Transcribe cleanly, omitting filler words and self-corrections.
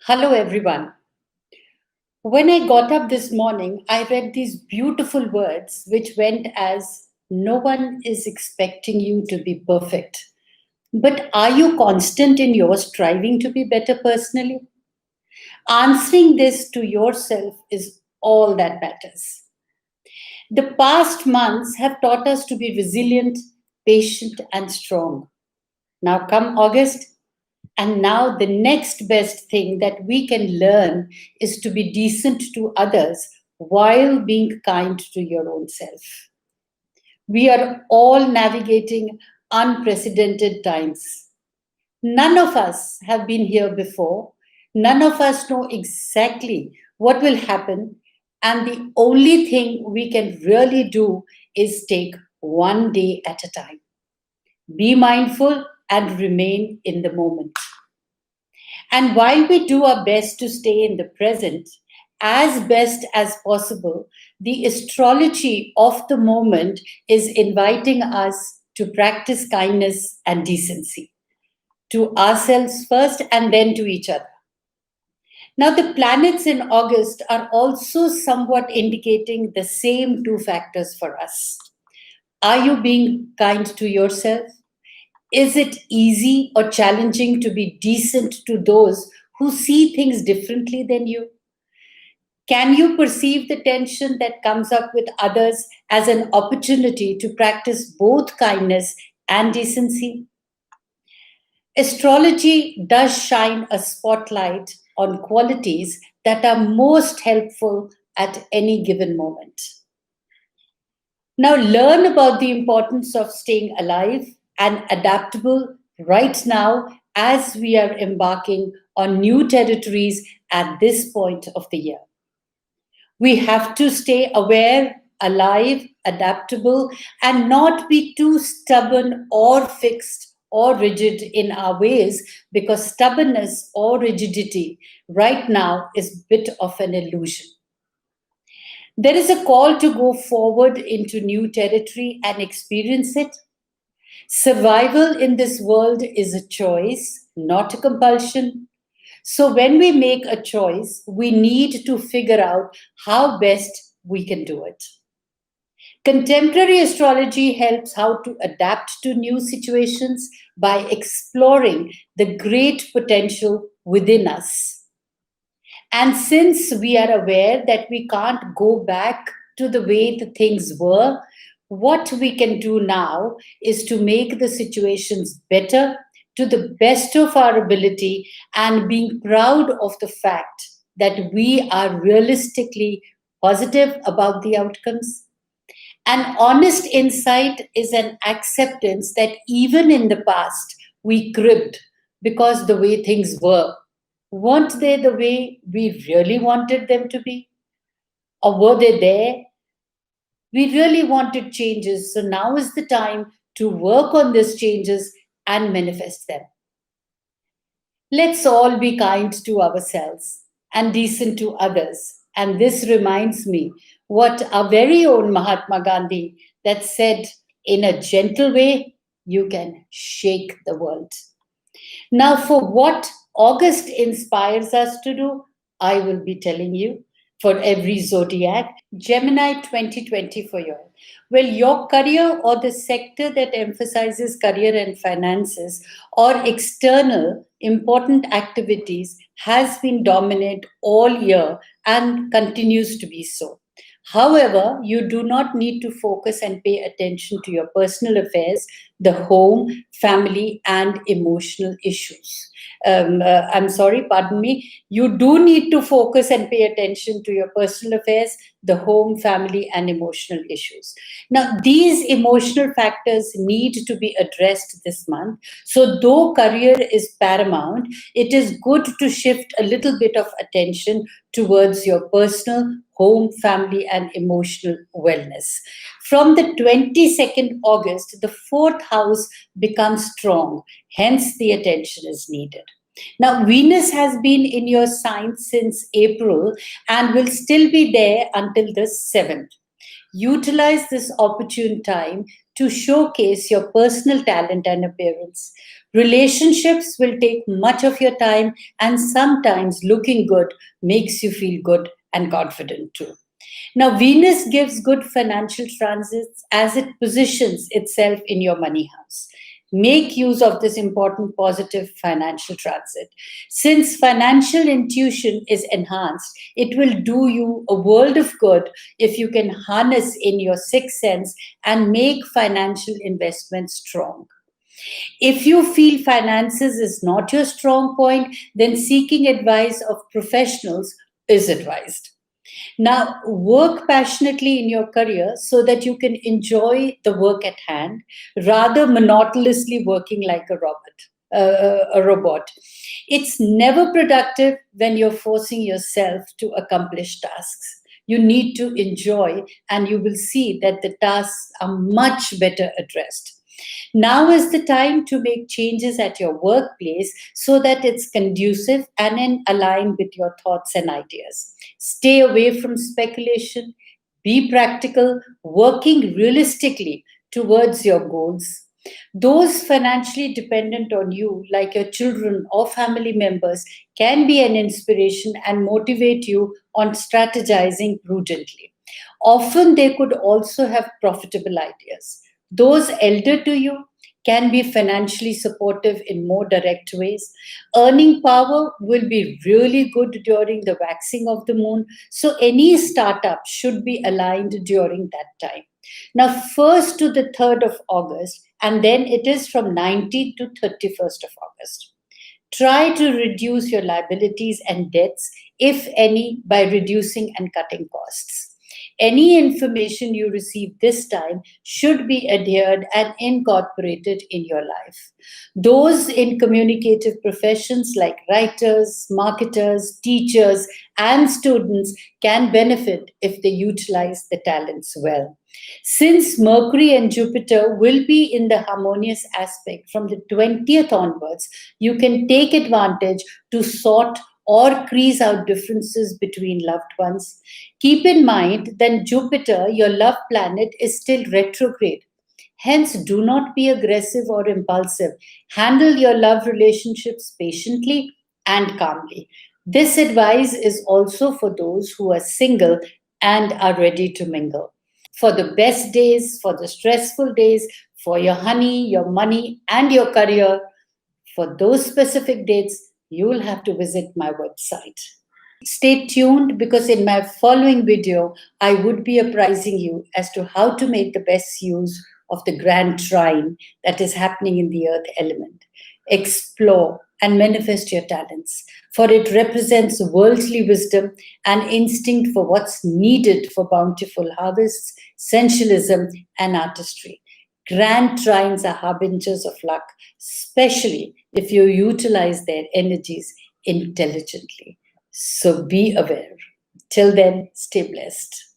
Hello, everyone. When I got up this morning, I read these beautiful words which went as no one is expecting you to be perfect. But are you constant in your striving to be better personally? Answering this to yourself is all that matters. The past months have taught us to be resilient, patient, and strong. Now, come August, and now the next best thing that we can learn is to be decent to others while being kind to your own self. We are all navigating unprecedented times. None of us have been here before. None of us know exactly what will happen. And the only thing we can really do is take one day at a time. Be mindful and remain in the moment. And while we do our best to stay in the present as best as possible, the astrology of the moment is inviting us to practice kindness and decency to ourselves first and then to each other. Now, the planets in August are also somewhat indicating the same two factors for us. Are you being kind to yourself? Is it easy or challenging to be decent to those who see things differently than you? Can you perceive the tension that comes up with others as an opportunity to practice both kindness and decency? Astrology does shine a spotlight on qualities that are most helpful at any given moment. Now, learn about the importance of staying alive and adaptable right now as we are embarking on new territories at this point of the year. We have to stay aware, alive, adaptable, and not be too stubborn or fixed or rigid in our ways because stubbornness or rigidity right now is a bit of an illusion. There is a call to go forward into new territory and experience it. Survival in this world is a choice, not a compulsion. So, when we make a choice, we need to figure out how best we can do it. Contemporary astrology helps how to adapt to new situations by exploring the great potential within us. And since we are aware that we can't go back to the way the things were, what we can do now is to make the situations better to the best of our ability and being proud of the fact that we are realistically positive about the outcomes. An honest insight is an acceptance that even in the past we cribbed because the way things were. Weren't they the way we really wanted them to be? Or were they there? We really wanted changes, so now is the time to work on these changes and manifest them. Let's all be kind to ourselves and decent to others. And this reminds me what our very own Mahatma Gandhi that said, in a gentle way, you can shake the world. Now, for what August inspires us to do, I will be telling you for every zodiac. Gemini 2020 for you. Well, your career or the sector that emphasizes career and finances or external important activities has been dominant all year and continues to be so. However, you do not need to focus and pay attention to your personal affairs, the home, family, and emotional issues. I'm sorry, pardon me. You do need to focus and pay attention to your personal affairs, the home, family, and emotional issues. Now, these emotional factors need to be addressed this month. So, though career is paramount, it is good to shift a little bit of attention towards your personal, home, family, and emotional wellness. From the 22nd August, the fourth house becomes strong, hence, the attention is needed. Now, Venus has been in your sign since April and will still be there until the 7th. Utilize this opportune time to showcase your personal talent and appearance. Relationships will take much of your time, and sometimes looking good makes you feel good and confident too. Now, Venus gives good financial transits as it positions itself in your money house. Make use of this important positive financial transit. Since financial intuition is enhanced, it will do you a world of good if you can harness in your sixth sense and make financial investments strong. If you feel finances is not your strong point, then seeking advice of professionals is advised. Now, work passionately in your career so that you can enjoy the work at hand rather monotonously working like a robot. It's never productive when you're forcing yourself to accomplish tasks. You need to enjoy, and you will see that the tasks are much better addressed. Now is the time to make changes at your workplace so that it's conducive and in align with your thoughts and ideas. Stay away from speculation, be practical, working realistically towards your goals. Those financially dependent on you, like your children or family members, can be an inspiration and motivate you on strategizing prudently. Often they could also have profitable ideas. Those elder to you can be financially supportive in more direct ways. Earning power will be really good during the waxing of the moon, so any startup should be aligned during that time. Now, 1st to the 3rd of August, and then it is from 19th to 31st of August. Try to reduce your liabilities and debts, if any, by reducing and cutting costs. Any information you receive this time should be adhered and incorporated in your life. Those in communicative professions like writers, marketers, teachers, and students can benefit if they utilize the talents well. Since Mercury and Jupiter will be in the harmonious aspect from the 20th onwards, you can take advantage to sort or crease out differences between loved ones. Keep in mind that Jupiter, your love planet, is still retrograde. Hence, do not be aggressive or impulsive. Handle your love relationships patiently and calmly. This advice is also for those who are single and are ready to mingle. For the best days, for the stressful days, for your honey, your money, and your career, for those specific dates, you will have to visit my website. Stay tuned because in my following video, I would be apprising you as to how to make the best use of the grand trine that is happening in the earth element. Explore and manifest your talents, for it represents worldly wisdom and instinct for what's needed for bountiful harvests, sensualism, and artistry. Grand trines are harbingers of luck, especially if you utilize their energies intelligently. So be aware. Till then, stay blessed.